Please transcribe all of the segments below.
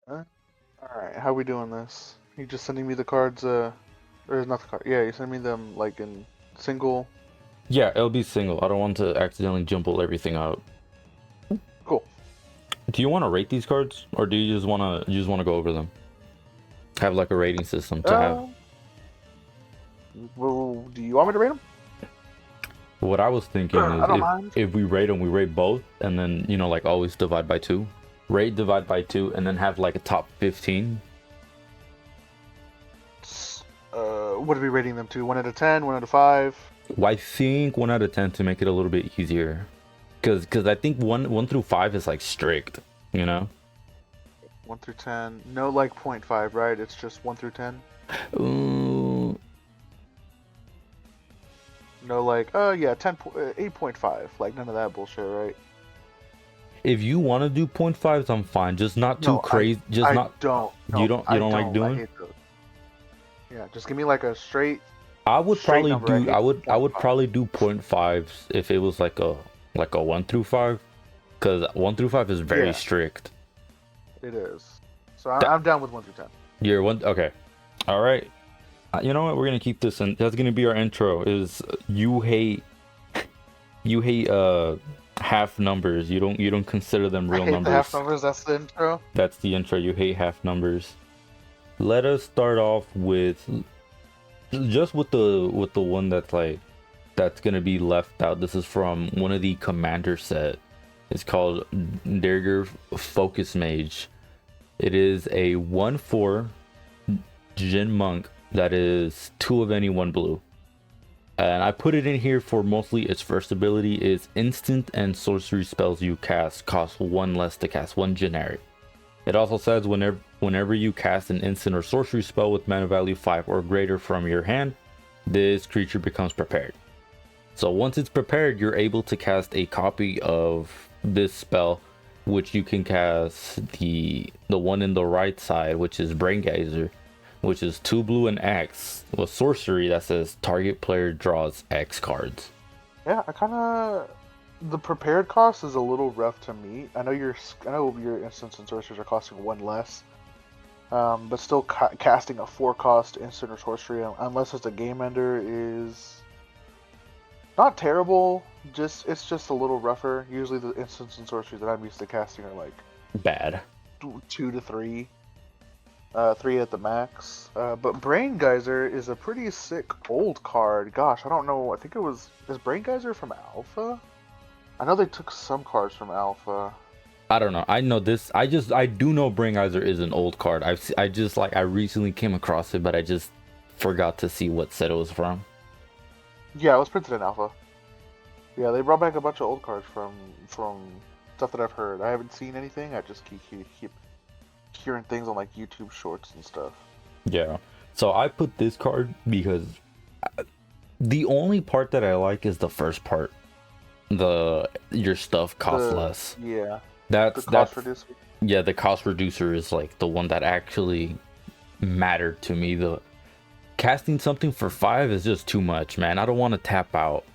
All right, how we doing this? You just sending me the cards, or not the card? Yeah, you send me them like in single. Yeah, it'll be single. I don't want to accidentally jumble everything out. Cool. Do you want to rate these cards, or do you just want to go over them? Have like a rating system to have. Uh, well, do you want me to rate them? What I was thinking I is don't mind. if we rate them, we rate both, and then like always divide by two. Rate, divide by two, and then have like a top 15. What are we rating them to? 1 out of 10, 1 out of 5. Well, I think 1 out of 10 to make it a little bit easier, because I think one through five is like strict, you know. 1 through 10. No, like 0.5, right? It's just 1 through 10. Uh, No, like, yeah, 8.5. Like none of that bullshit, right? if you want to do 0.5s, I'm fine. Just not too No, crazy. Just I not. don't. You No, don't you I don't like don't. I doing. hate those. Yeah, just give me like a I would straight probably number. I do. hate I point would five. probably do 0.5s if it was like a 1 through 5, because 1 through 5 is very Yeah, strict. it is. So That I'm down with 1 through 10. you're one. Okay. All right. You know what? We're gonna keep this, and that's gonna be our intro. Is you hate half numbers. You don't consider them I real hate the half numbers. numbers. That's the intro. That's the intro. You hate half numbers. Let us start off with just with the one that's gonna be left out. This is from one of the commander set. It's called Dagger Focus Mage. It is a 1/4 Jin Monk that is two of any one blue. And I put it in here for mostly its first ability is instant and sorcery spells you cast cost one less to cast, one generic. It also says whenever you cast an instant or sorcery spell with mana value 5 or greater from your hand, this creature becomes prepared. So once it's prepared, you're able to cast a copy of this spell, which you can cast the one in the right side, which is Brain Geyser, which is 2 blue and X, with sorcery that says target player draws X cards. Yeah, I kind of the prepared cost is a little rough to me. I know your instants and sorceries are costing one less, but still casting a 4 cost instant or sorcery unless it's a game ender is not terrible. It's just a little rougher. Usually the instants and sorceries that I'm used to casting are like Bad. 2 to 3. 3 at the max. But Brain Geyser is a pretty sick old card. Gosh, I don't know. I think it was. Is Brain Geyser from Alpha? I know they took some cards from Alpha. I don't know. I know this. I do know Brain Geyser is an old card. I recently came across it, but I just forgot to see what set it was from. Yeah, it was printed in Alpha. Yeah, they brought back a bunch of old cards from stuff that I've heard. I haven't seen anything. I just keep hearing things on like YouTube Shorts and stuff. Yeah. So I put this card because the only part that I like is the first part. Your stuff costs less. Yeah, the That's cost reducer. yeah, the cost reducer is like the one that actually mattered to me. The casting something for 5 is just too much, man. I don't want to tap out.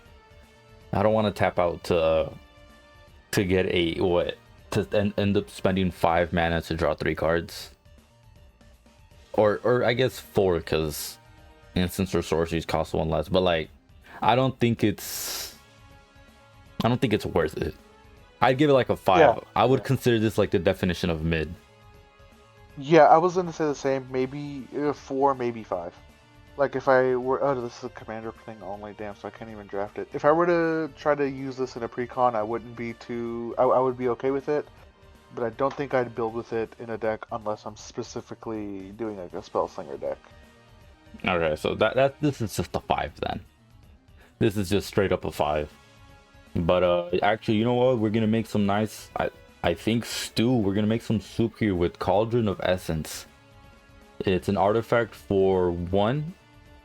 I don't want to tap out to get a what to end up spending 5 mana to draw 3 cards. Or I guess 4 because instants or sorceries cost one less. But like I don't think it's I don't think it's worth it. I'd give it like a 5. Yeah, I would yeah, consider this like the definition of mid. yeah. I was gonna say the same. Maybe 4, maybe 5. Like if I were, oh, this is a commander thing only. Damn, so I can't even draft it. If I were to try to use this in a precon, I wouldn't be too. I would be okay with it, but I don't think I'd build with it in a deck unless I'm specifically doing like a spell slinger deck. Okay, so that this is just a 5 then. This is just straight up a 5. But actually, you know what? We're gonna make some nice. I think stew. We're gonna make some soup here with Cauldron of Essence. It's an artifact for 1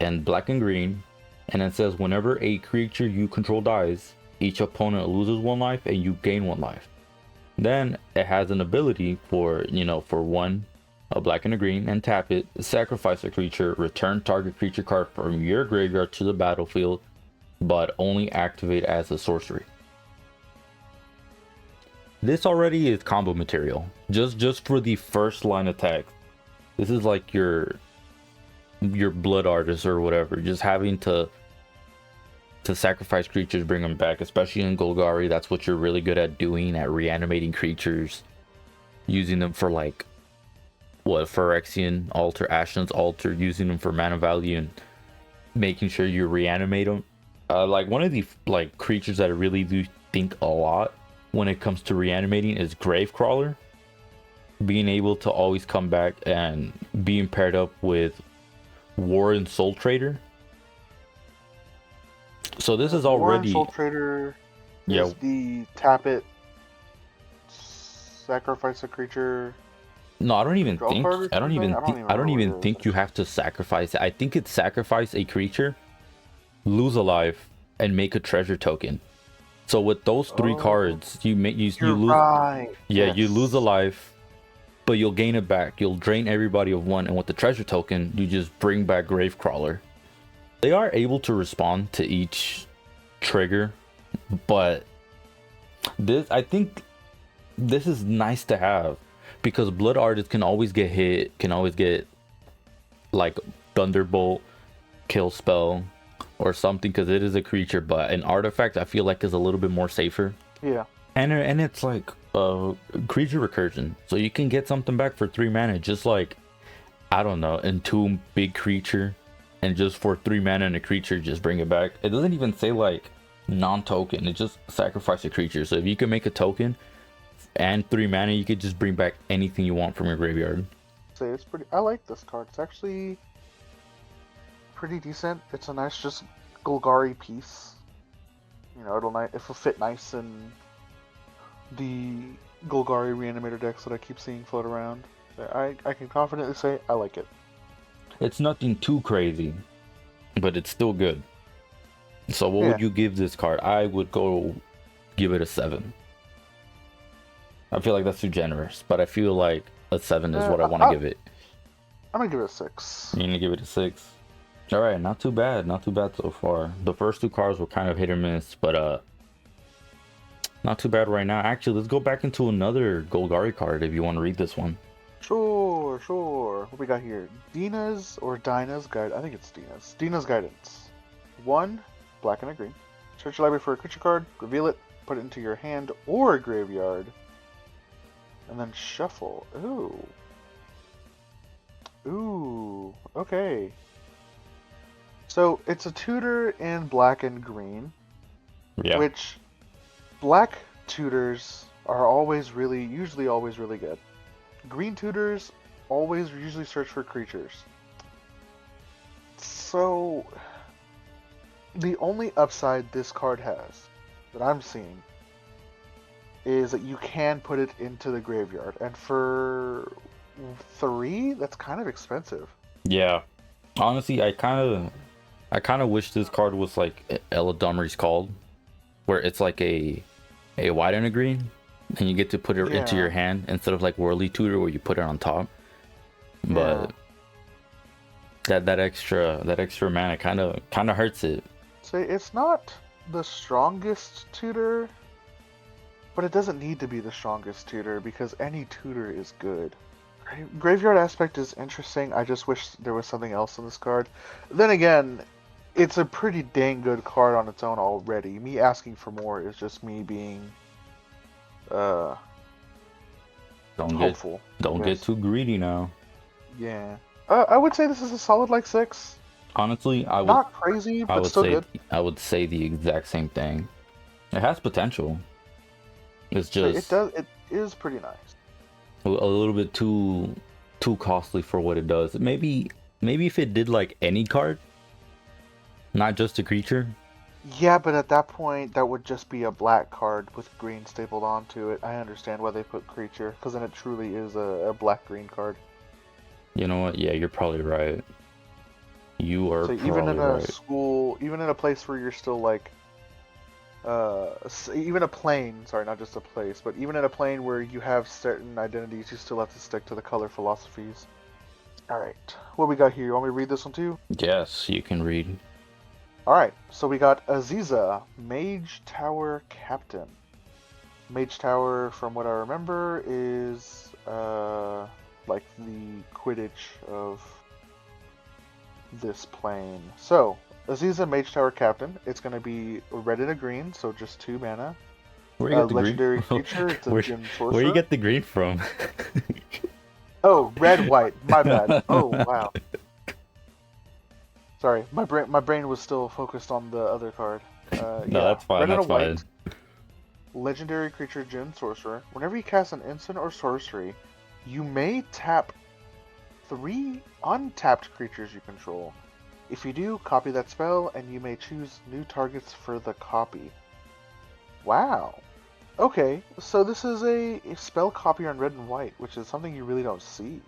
and black and green, and it says whenever a creature you control dies, each opponent loses 1 life and you gain 1 life. Then it has an ability for for 1, a black and a green, and tap it, sacrifice a creature, return target creature card from your graveyard to the battlefield, but only activate as a sorcery. This already is combo material. Just for the first line attack. This is like your blood artist or whatever. Just having to sacrifice creatures, bring them back, especially in Golgari. That's what you're really good at doing, at reanimating creatures, using them for like what, Phyrexian Altar, Ashen's Altar, using them for mana value and making sure you reanimate them. Like one of the like creatures that I really do think a lot when it comes to reanimating is Gravecrawler. Being able to always come back and being paired up with Warren Soul Trader. So this is Warren already, Soul Trader yeah. is the tap it, sacrifice a creature, No, I don't even draw think. card or I don't something? even I don't think. even I don't remember even what it is. think you have to sacrifice it. I think it's sacrifice a creature, lose a life, and make a treasure token. So with those three Oh, cards, you you're lose. right. Yeah, you lose a Yes. life, but you'll gain it back. You'll drain everybody of one, and with the treasure token, you just bring back Gravecrawler. They are able to respond to each trigger, but this, I think, this is nice to have because Blood Artist can always get hit, can always get like Thunderbolt, kill spell, or something because it is a creature. But an artifact, I feel like, is a little bit more safer. Yeah. And it's like creature recursion, so you can get something back for 3 mana, just like, I don't know, entomb big creature, and just for 3 mana and a creature, just bring it back. It doesn't even say like non-token; it just sacrifice a creature. So if you can make a token and 3 mana, you could just bring back anything you want from your graveyard. Say it's pretty. I like this card. It's actually pretty decent. It's a nice, just Golgari piece. You know, it'll fit nice in the Golgari Reanimator decks that I keep seeing float around. I can confidently say I like it. It's nothing too crazy, but it's still good. So what Yeah. would you give this card? I would go give it a 7. I feel like that's too generous, but I feel like a 7 is what I want to give it. I'm gonna give it a 6. You gonna give it a 6? All right, not too bad, not too bad so far. The first 2 cards were kind of hit or miss, but not too bad right now. Actually, let's go back into another Golgari card if you want to read this one. Sure, sure. What we got here? Dinah's Guide. I think it's Dina's. Dina's Guidance. 1, black and a green. Search your library for a creature card, reveal it, put it into your hand or graveyard, and then shuffle. Ooh. Ooh, okay. So it's a tutor in black and green, Yeah. which black tutors are usually always really good. Green tutors always usually search for creatures. So the only upside this card has that I'm seeing is that you can put it into the graveyard, and for 3, that's kind of expensive. Yeah. Honestly, I kind of wish this card was like Eladamri's Called, where it's like a white and a green, and you get to put it into your hand instead of like Whirly Tutor where you put it on top. But that extra mana kind of hurts it. Say it's not the strongest tutor, but it doesn't need to be the strongest tutor because any tutor is good. Graveyard Aspect is interesting. I just wish there was something else in this card. Then again, it's a pretty dang good card on its own already. Me asking for more is just me being hopeful. Don't get too greedy now. Yeah. I would say this is a solid like 6. Honestly, Not crazy, but still good. I would say the exact same thing. It has potential. It's just It is pretty nice. a little bit too costly for what it does. Maybe if it did like any card, not just a creature. Yeah, but at that point, that would just be a black card with green stapled onto it. I understand why they put creature, because then it truly is a black-green card. You know what? Yeah, you're probably right. You are So probably even in a right. school, even in a place where you're still like, even a plane, sorry, not just a place, but even in a plane where you have certain identities, you still have to stick to the color philosophies. Alright, what we got here? You want me to read this one too? Yes, you can read. Alright, so we got Aziza, Mage Tower Captain. Mage Tower, from what I remember, is like the Quidditch of this plane. So, Aziza Mage Tower Captain. It's going to be a red and a green, so just 2 mana. Where you get the green? Legendary creature. It's a where Djinn where you sorcerer. get the green from? Oh, red white. My bad. Oh wow. Sorry, my brain was still focused on the other card. No, Yeah, that's fine. red and a That's white. fine. Legendary creature Djinn sorcerer. Whenever you cast an instant or sorcery, you may tap 3 untapped creatures you control. If you do, copy that spell, and you may choose new targets for the copy. Wow. Okay, so this is a spell copy on red and white, which is something you really don't see.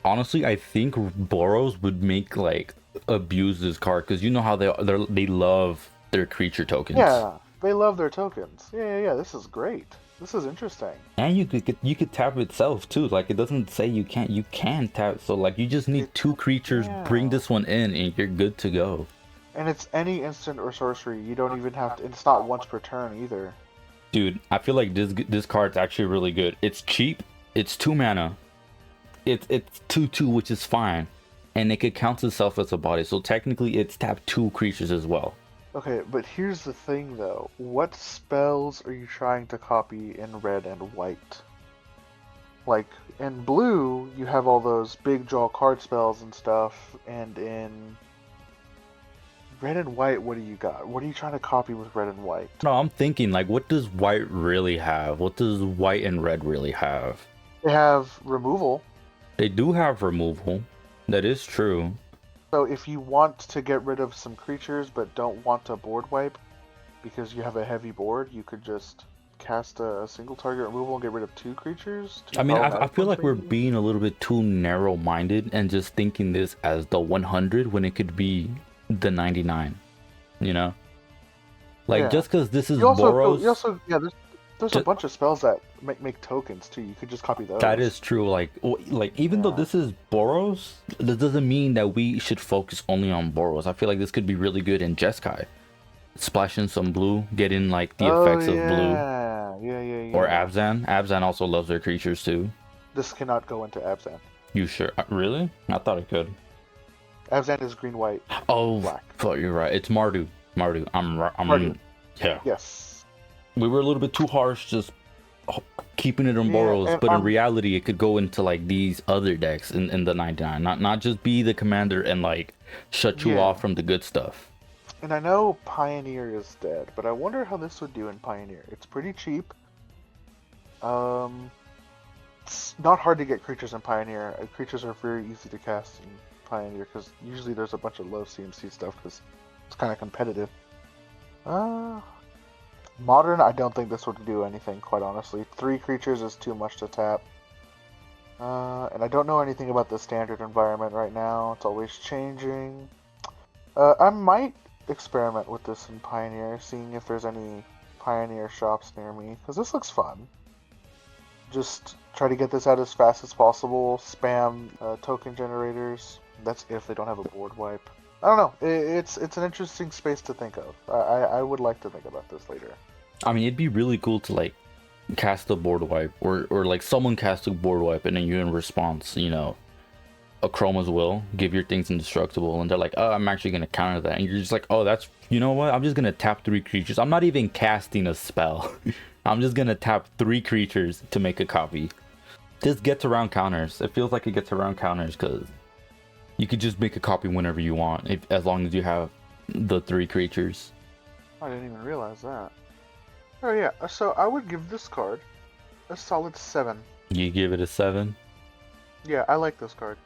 Honestly, I think Boros would make like abuse this card because you know how they love their creature tokens. Yeah, they love their tokens. Yeah. This is great. This is interesting. And you could tap itself too. Like it doesn't say you can tap. So like you just need It, 2 creatures. Bring yeah. this one in, and you're good to go. And it's any instant or sorcery. You don't even have to. It's not once per turn either. Dude, I feel like this card's actually really good. It's cheap. It's 2 mana. It's 2/2, which is fine, and it could count itself as a body. So technically, it's tapped 2 creatures as well. Okay, but here's the thing though. What spells are you trying to copy in red and white? Like in blue, you have all those big draw card spells and stuff, and in red and white, what do you got? What are you trying to copy with red and white? No, I'm thinking like, what does white really have? What does white and red really have? They have removal. They do have removal. That is true. So if you want to get rid of some creatures but don't want to board wipe because you have a heavy board, you could just cast a single target removal and get rid of 2 creatures. I mean, I Problematic feel ones like we're maybe? being a little bit too narrow-minded and just thinking this as the 100 when it could be the 99. You know, like Yeah. just because this is You Boros, also yeah. There's a just, bunch of spells that make tokens too. You could just copy that those. is true. Like even though Yeah. this is Boros, that doesn't mean that we should focus only on Boros. I feel like this could be really good in Jeskai. Splash in some blue, get in like the Oh effects of blue. Or yeah. Abzan. Abzan also loves their creatures too. This cannot go into Abzan. You sure? Really? I thought it could. Abzan is green, white, Oh, black. fuck, you're right. It's Mardu. Mardu. I'm. Mardu. Yeah. Yes. We were a little bit too harsh, just keeping it on Yeah, Boros, and but in reality, it could go into like these other decks in the 99. Not just be the commander and like shut you yeah. off from the good stuff. And I know Pioneer is dead, but I wonder how this would do in Pioneer. It's pretty cheap. It's not hard to get creatures in Pioneer. Creatures are very easy to cast in Pioneer because usually there's a bunch of low CMC stuff because it's kind of competitive. Modern, I don't think this would do anything, quite honestly. 3 creatures is too much to tap. And I don't know anything about the standard environment right now. It's always changing. I might experiment with this in Pioneer, seeing if there's any Pioneer shops near me, because this looks fun. Just try to get this out as fast as possible, spam token generators. That's if they don't have a board wipe. I don't know. It's an interesting space to think of. I would like to think about this later. I mean, it'd be really cool to like cast a board wipe, or like someone cast a board wipe, and then you in response, a Chroma's Will, give your things indestructible, and they're like, oh, I'm actually gonna counter that, and you're just like, oh, that's, you know what? I'm just gonna tap 3 creatures. I'm not even casting a spell. I'm just gonna tap 3 creatures to make a copy. This gets around counters. It feels like it gets around counters because you could just make a copy whenever you want, as long as you have the 3 creatures. I didn't even realize that. Oh yeah, so I would give this card a solid 7. You give it a 7. Yeah, I like this card.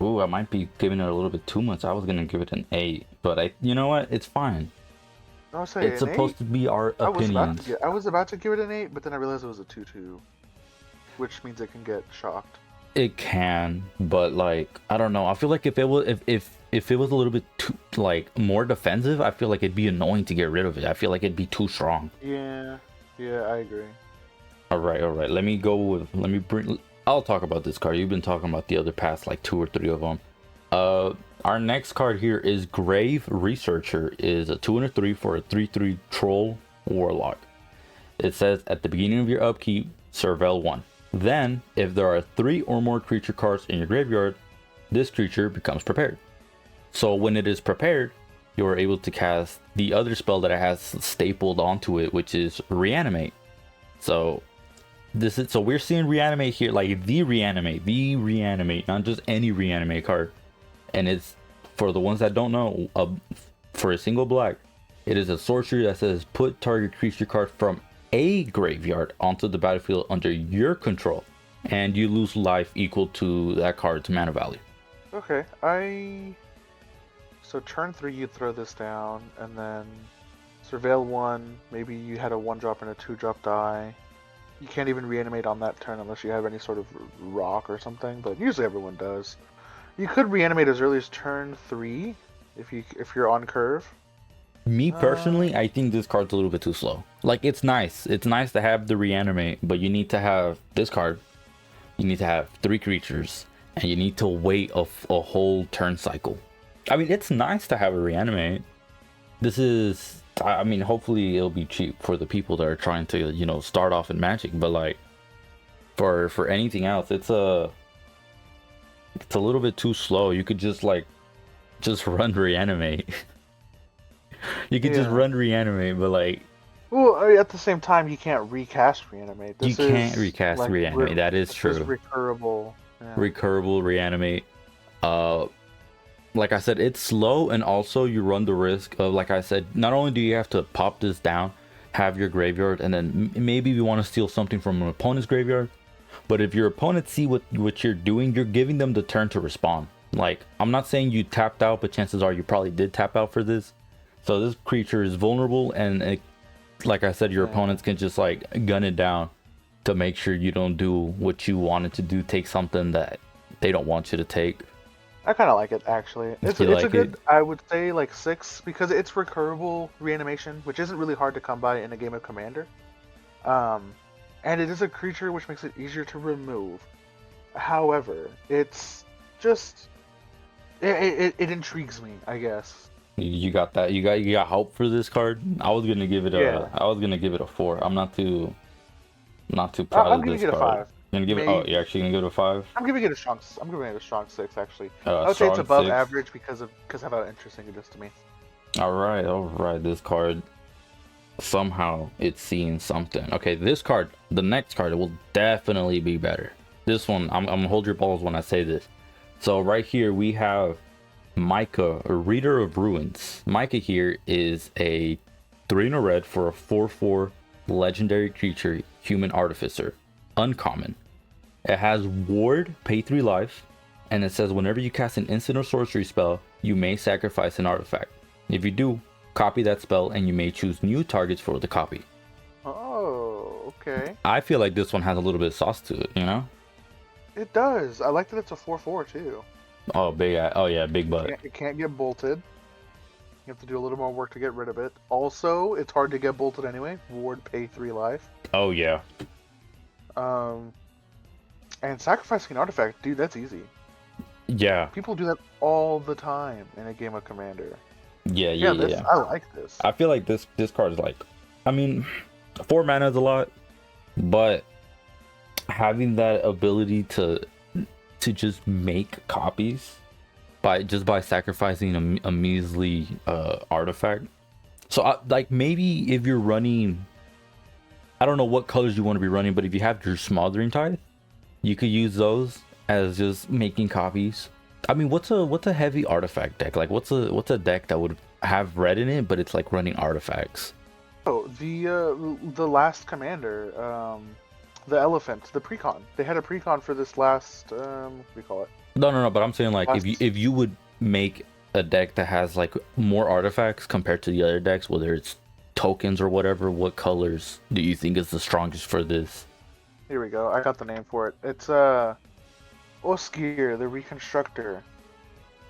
Ooh, I might be giving it a little bit too much. I was gonna give it an 8, but you know what? It's fine. I'll say It's an supposed 8. to be our opinions. I was about to give it an 8, but then I realized it was a 2/2, which means it can get shocked. It can, but like I don't know. I feel like if it was if it was a little bit too like more defensive, I feel like it'd be annoying to get rid of it. I feel like it'd be too strong. Yeah, I agree. All right. Let me go with. Let me bring. I'll talk about this card. You've been talking about the other past like 2 or 3 of them. Our next card here is Grave Researcher. Is a 2 and a 3 for a 3/3 troll warlock. It says at the beginning of your upkeep, surveil 1. Then, if there are 3 or more creature cards in your graveyard, this creature becomes prepared. So when it is prepared, you are able to cast the other spell that it has stapled onto it, which is Reanimate. So we're seeing Reanimate here, like the Reanimate, not just any Reanimate card. And it's, for the ones that don't know, for a single black, it is a sorcery that says put target creature card from a graveyard onto the battlefield under your control, and you lose life equal to that card's mana value. Okay, so turn 3 you throw this down, and then Surveil 1, maybe you had a 1-drop and a 2-drop die. You can't even reanimate on that turn unless you have any sort of rock or something, but usually everyone does. You could reanimate as early as turn 3 if you're on curve. Me personally, I think this card's a little bit too slow. Like, it's nice. It's nice to have the reanimate, but you need to have this card. You need to have 3 creatures, and you need to wait a whole turn cycle. I mean, it's nice to have a reanimate. This is, I mean, hopefully it'll be cheap for the people that are trying to, you know, start off in Magic. But like, for anything else, it's a little bit too slow. You could just run reanimate. You could just run reanimate, but like, well, I mean, at the same time, you can't recast reanimate. You can't recast like, reanimate. That is true. This is recurable. Yeah. Recurable reanimate. Like I said, it's slow, and also you run the risk of, like I said, not only do you have to pop this down, have your graveyard, and then maybe you want to steal something from an opponent's graveyard, but if your opponent see what you're doing, you're giving them the turn to respond. Like, I'm not saying you tapped out, but chances are you probably did tap out for this. So this creature is vulnerable, and like I said, your opponents can just like gun it down to make sure you don't do what you wanted to do, take something that they don't want you to take. I kind of like it, actually. It's a good, I would say, like 6, because it's recurable reanimation, which isn't really hard to come by in a game of Commander. And it is a creature which makes it easier to remove. However, it's just, it intrigues me, I guess. You got that? You got hope for this card? I was gonna give it a 4. I'm not too proud of this card. I'm giving it a 5. You're gonna give it? Oh, you're actually gonna give it a 5? I'm giving it a strong 6, actually. I would say it's above average because of how interesting it is to me. All right. This card, somehow it's seeing something. Okay, this card, the next card, will definitely be better. This one, I'm gonna hold your balls when I say this. So right here we have Micah, a Reader of Ruins. Micah here is a 3 and a red for a 4/4 legendary creature, human artificer, uncommon. It has ward, pay 3 life, and it says whenever you cast an instant or sorcery spell, you may sacrifice an artifact. If you do, copy that spell, and you may choose new targets for the copy. Oh, okay. I feel like this one has a little bit of sauce to it, you know? It does. I like that it's a 4/4 too. Oh, big butt. It can't get bolted. You have to do a little more work to get rid of it. Also, it's hard to get bolted anyway. Ward, pay 3 life. Oh, yeah. And sacrificing an artifact, dude, that's easy. Yeah. People do that all the time in a game of Commander. Yeah. I like this. I feel like this card is like, I mean, 4 mana is a lot, but having that ability to just make copies by sacrificing a measly artifact. So like, maybe if you're running, I don't know what colors you want to be running, but if you have your Smothering Tithe, you could use those as just making copies. I mean, what's a heavy artifact deck? Like, what's a deck that would have red in it, but it's like running artifacts? Oh, the last Commander, the Elephant, the Precon. They had a Precon for this last, what do we call it? No, but I'm saying, like, if you would make a deck that has like more artifacts compared to the other decks, whether it's tokens or whatever, what colors do you think is the strongest for this? Here we go. I got the name for it. It's Oskir, the Reconstructor.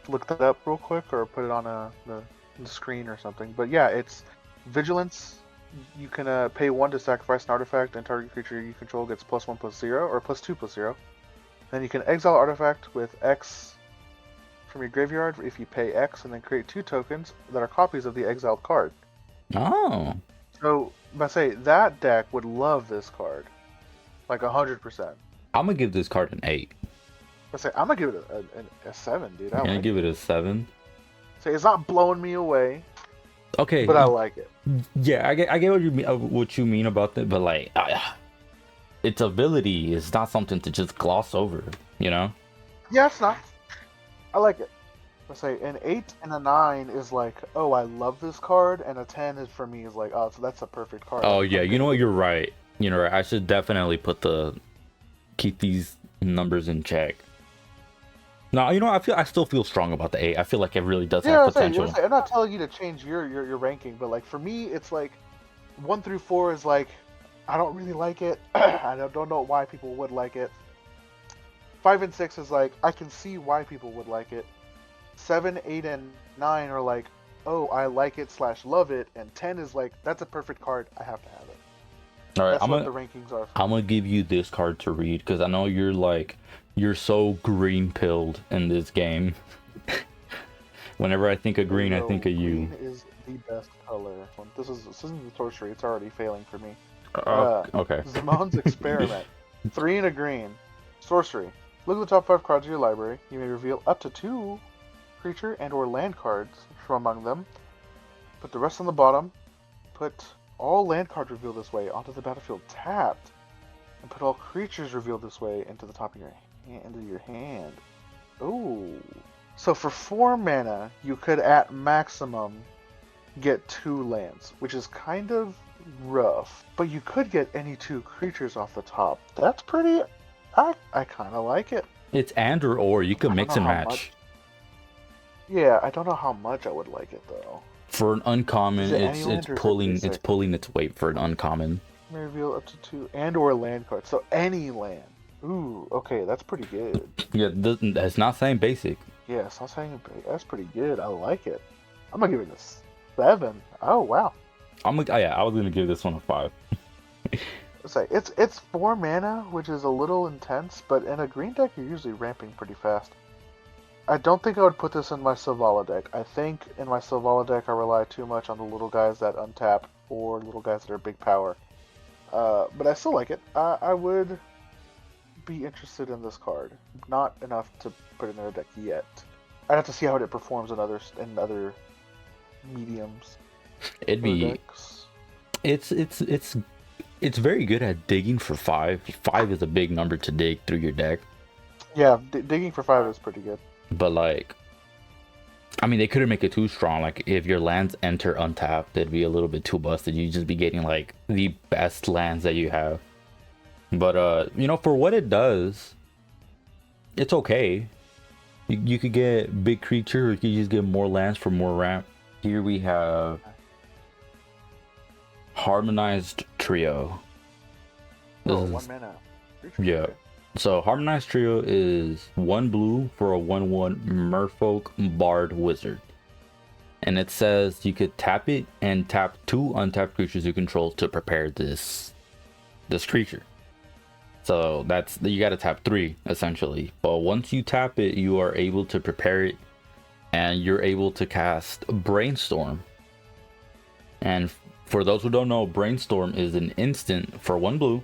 Look that up real quick, or put it on the screen or something. But yeah, it's Vigilance. You can pay 1 to sacrifice an artifact, and target creature you control gets +1/+0 or +2/+0. Then you can exile artifact with X from your graveyard if you pay X, and then create 2 tokens that are copies of the exiled card. Oh. So, I say that deck would love this card, like 100%. I'm gonna give this card an 8. I say I'm gonna give it a 7, dude. I I'm gonna like give it. it a 7. Say it's not blowing me away, but I Okay, like it. yeah, I get what you mean about that, but like, its ability is not something to just gloss over, you know? Yeah, it's not. I like it. I say an 8 and a 9 is like, oh, I love this card, and a 10 is for me is like, oh, so that's a perfect card. Oh I'm yeah, I'm you know gonna what? give it You're a 9. right. You know, right. I should definitely keep these numbers in check. No, you know, I still feel strong about the 8. I feel like it really does have Yeah, I potential. say I'm not telling you to change your ranking, but like for me, it's like 1 through 4 is like I don't really like it. I don't know why people would like it. 5 and 6 is like I can see why people would like it. 7, 8, and 9 are like, oh, I like it slash love it, and 10 is like that's a perfect card. I have to have it. All right, That's what the rankings are for I'm me. gonna give you this card to read because I know you're so green pilled in this game. Whenever I think of Hey green, I think yo, of you. green is the best color. This isn't the sorcery. It's already failing for me. Okay. Zamon's Experiment. 3 and a green. Sorcery. Look at the top 5 cards of your library. You may reveal up to 2 creature and or land cards from among them. Put the rest on the bottom. Put all land cards revealed this way onto the battlefield tapped. And put all creatures revealed this way into the top of your hand. Ooh. So for 4 mana, you could at maximum get 2 lands, which is kind of rough. But you could get any 2 creatures off the top. That's pretty. I kind of like it. It's and or you could I don't mix know and how match. much. Yeah, I don't know how much I would like it though. For an Is uncommon, it any land or is it it's basic? pulling its weight for an uncommon. May reveal up to 2 and or land cards. So any land. Ooh, okay, that's pretty good. Yeah, that's not saying basic. Yes, I was saying that's pretty good. I like it. I'm gonna give it a 7. Oh wow. Yeah, I was gonna give this one a 5. Say it's 4 mana, which is a little intense, but in a green deck you're usually ramping pretty fast. I don't think I would put this in my Sylvala deck. I think in my Sylvala deck I rely too much on the little guys that untap or little guys that are big power. But I still like it. I would be interested in this card. Not enough to put in their deck yet. I'd have to see how it performs in other mediums It'd or be decks. it's very good at digging for 5. 5 is a big number to dig through your deck, Yeah, digging for 5 is pretty good. but like, I mean, they couldn't make it too strong. Like, if your lands enter untapped, it'd be a little bit too busted. You'd just be getting like the best lands that you have. But you know, for what it does, it's okay. You could get big creature, or you could just get more lands for more ramp. Here we have Harmonized Trio. This Oh, is 1 mana. yeah. Okay. So Harmonized Trio is 1 blue for a 1/1 Merfolk Bard Wizard. And it says you could tap it and tap 2 untapped creatures you control to prepare this creature. So you gotta tap 3 essentially. But once you tap it, you are able to prepare it and you're able to cast Brainstorm. And for those who don't know, Brainstorm is an instant for 1 blue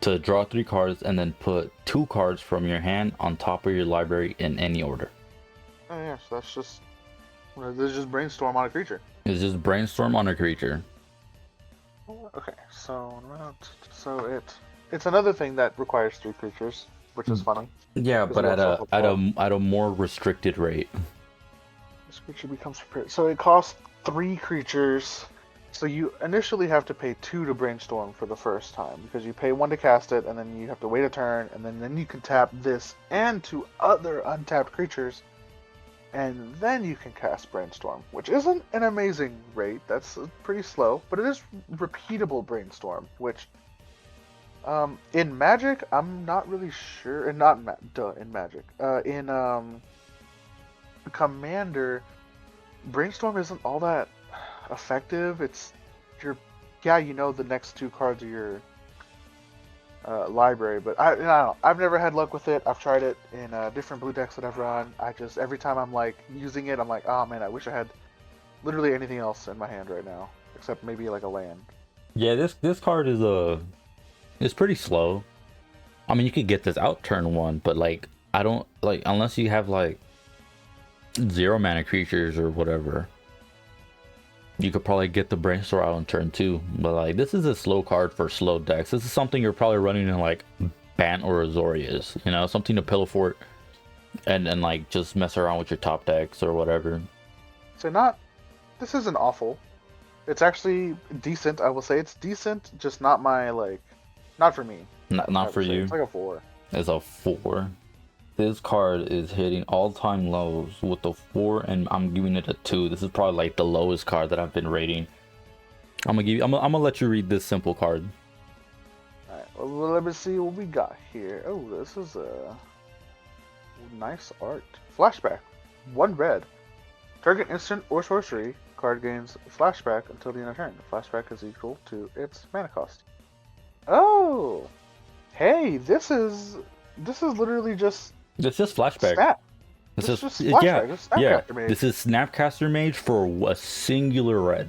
to draw 3 cards and then put 2 cards from your hand on top of your library in any order. Oh yeah, so this is just brainstorm on a creature. It's just Brainstorm on a creature. Okay, it's another thing that requires 3 creatures, which is funny. Yeah, Because but it works off of 12. at a more restricted rate. This creature becomes prepared. So it costs 3 creatures. So you initially have to pay 2 to brainstorm for the first time because you pay 1 to cast it, and then you have to wait a turn, and then you can tap this and 2 other untapped creatures, and then you can cast brainstorm, which isn't an amazing rate. That's pretty slow, but it is repeatable brainstorm, which in Magic I'm not really sure, and not in Magic. In Commander, brainstorm isn't all that effective. It's you know the next 2 cards of your library, but I don't know. I've never had luck with it. I've tried it in different blue decks that I've run. I just every time I'm like using it, I'm like, oh man, I wish I had literally anything else in my hand right now except maybe like a land. Yeah, this card is it's pretty slow. I mean, you could get this out turn one, but like I don't like unless you have like 0 mana creatures or whatever. You could probably get the Brainstorm out on turn two, but like this is a slow card for slow decks. This is something you're probably running in like Bant or Azorius, you know, something to pillow fort and like just mess around with your top decks or whatever. So not, this isn't awful. It's actually decent. I will say it's decent, just not my like, not for me. Not for you. It's like a 4. It's a 4. This card is hitting all-time lows with the 4, and I'm giving it a 2. This is probably like the lowest card that I've been rating. I'm gonna let you read this simple card. Alright, well, let me see what we got here. Oh, this is a nice art. Flashback. 1 red. Target instant or sorcery card gains flashback until the end of turn. Flashback is equal to its mana cost. Oh, hey, this is literally just It's just flashback. snap. This is just flashback. yeah, It's yeah. Snapcaster Mage. This is Snapcaster Mage for a singular red.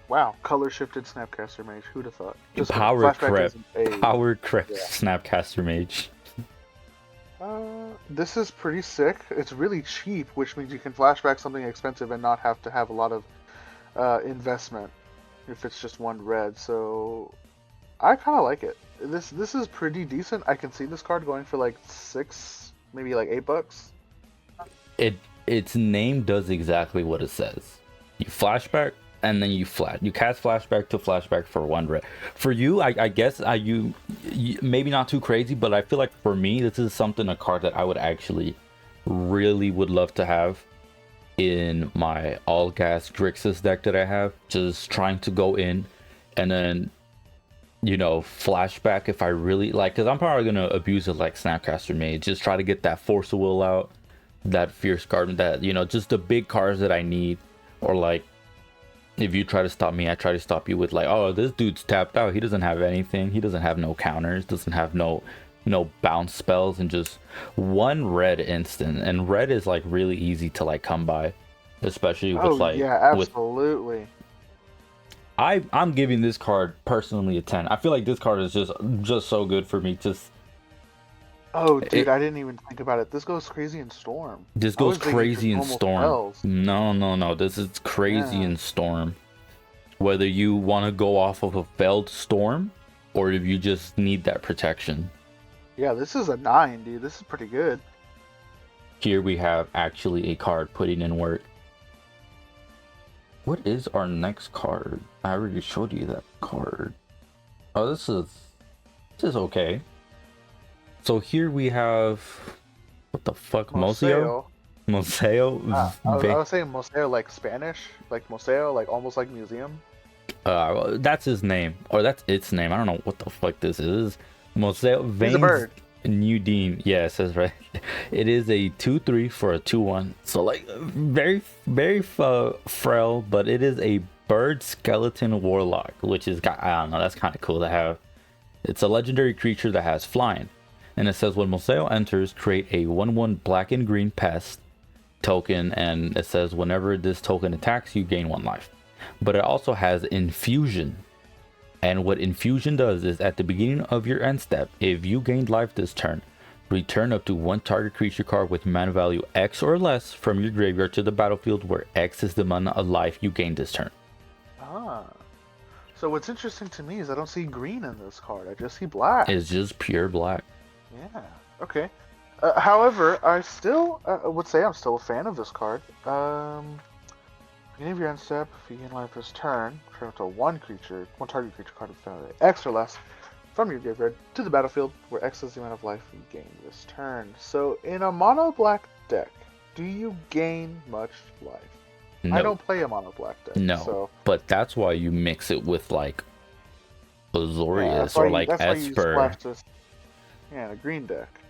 Wow, color shifted Snapcaster Mage. Who'd have thought? Just Power flashback crep. isn't a- Power crep Yeah. Snapcaster Mage. This is pretty sick. It's really cheap, which means you can flashback something expensive and not have to have a lot of investment if it's just 1 red. So I kind of like it. This is pretty decent. I can see this card going for like 6, maybe like $8. Its name does exactly what it says. You flashback and then you cast flashback to flashback for 1 red. For you, I guess you maybe not too crazy, but I feel like for me this is a card that I would actually really would love to have in my all gas Grixis deck that I have. Just trying to go in and then flashback if I really like, because I'm probably gonna abuse it like Snapcaster Mage. Just try to get that Force of Will out, that Fierce Guard, that just the big cards that I need. Or like, if you try to stop me, I try to stop you with like, oh, this dude's tapped out. He doesn't have anything. He doesn't have no counters. Doesn't have no bounce spells, and just 1 red instant. And red is like really easy to like come by, especially with like yeah, absolutely. I'm giving this card personally a 10. I feel like this card is just so good for me. Oh, dude, I didn't even think about it. This goes crazy in Storm. This I goes was thinking crazy in just normal Storm. spells. No. This is crazy Yeah. in Storm. Whether you want to go off of a failed Storm, or if you just need that protection. Yeah, this is a 9, dude. This is pretty good. Here we have actually a card putting in work. What is our next card? I already showed you that card. Oh, this is okay. So here we have, what the fuck, Moseo? Moseo? I was saying Museo like Spanish, like Museo, like almost like museum. That's his name, or that's its name. I don't know what the fuck this is. Moseo Veins. He's a bird. New Dean. Yeah, it says right. It is a 2/3 for a 2/1. So like very frail, but it is a bird skeleton warlock, which is, I don't know, that's kind of cool to have. It's a legendary creature that has flying. And it says when Moseo enters, create a 1/1 black and green pest token, and it says whenever this token attacks, you gain 1 life. But it also has infusion. And what infusion does is at the beginning of your end step, if you gained life this turn, return up to 1 target creature card with mana value X or less from your graveyard to the battlefield, where X is the mana of life you gained this turn. Ah. So what's interesting to me is I don't see green in this card. I just see black. It's just pure black. Yeah. Okay. However, I still would say I'm still a fan of this card. Beginning of your end step, if you gain life this turn, turn up to 1 target creature card with value X or less from your graveyard to the battlefield, where X is the amount of life you gain this turn. So in a mono black deck, do you gain much life? No. I don't play a mono black deck. No, so but that's why you mix it with like Azorius that's why or you- like that's why you Esper. splash this- Yeah, in a green deck.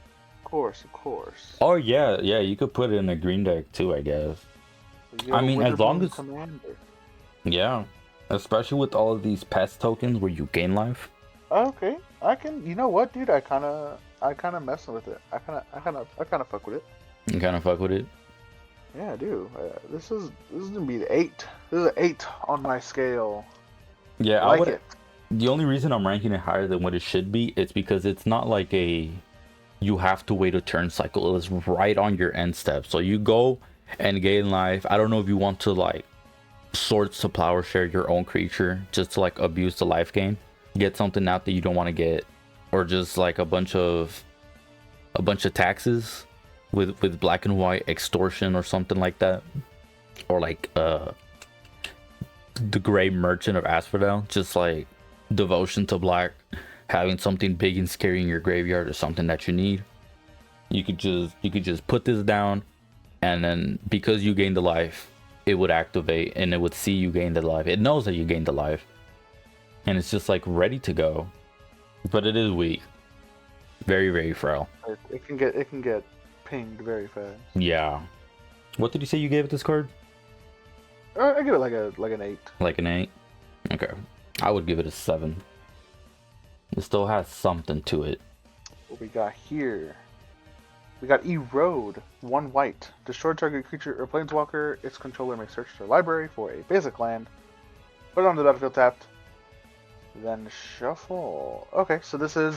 Of course. Oh yeah, you could put it in a green deck too, I guess. I mean, as long as- Commander. Yeah, especially with all of these pest tokens where you gain life. Okay, I can. You know what, dude? I kind of messing with it. I kind of fuck with it. You kind of fuck with it. Yeah, I do. This is gonna be the 8. This is an 8 on my scale. Yeah, I like it. The only reason I'm ranking it higher than what it should be, it's because it's not like a you have to wait a turn cycle. It's right on your end step. So you go and gain life. I don't know if you want to like Swords to Plowshare your own creature just to like abuse the life gain, get something out that you don't want to get, or just like a bunch of taxes with black and white extortion or something like that, or like the Gray Merchant of Asphodel, just like devotion to black, having something big and scary in your graveyard or something that you need. You could just put this down, and then because you gained the life, it would activate and it would see you gain the life. It knows that you gained the life, and it's just like ready to go. But it is weak, very very frail. It can get pinged very fast. Yeah. What did you say you gave it this card? I give it like an 8. Like an 8. Okay, I would give it a 7. It still has something to it. What we got here? We got Erode, 1 white. Destroy target creature or planeswalker. Its controller may search their library for a basic land. Put it on the battlefield tapped. Then shuffle. Okay, so this is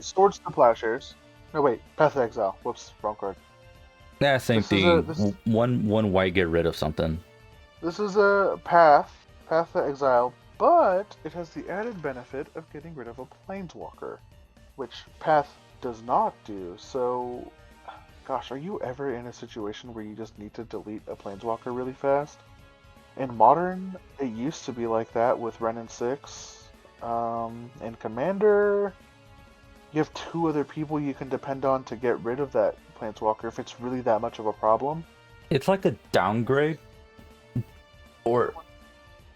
Swords to Plowshares. No wait, Path of Exile. Whoops, wrong card. Yeah, same thing. One white, get rid of something. This is a Path of Exile, but it has the added benefit of getting rid of a planeswalker, which Path does not do. So, gosh, are you ever in a situation where you just need to delete a planeswalker really fast? In Modern, it used to be like that with Ren and 6. In Commander, you have 2 other people you can depend on to get rid of that planeswalker if it's really that much of a problem. It's like a downgrade, or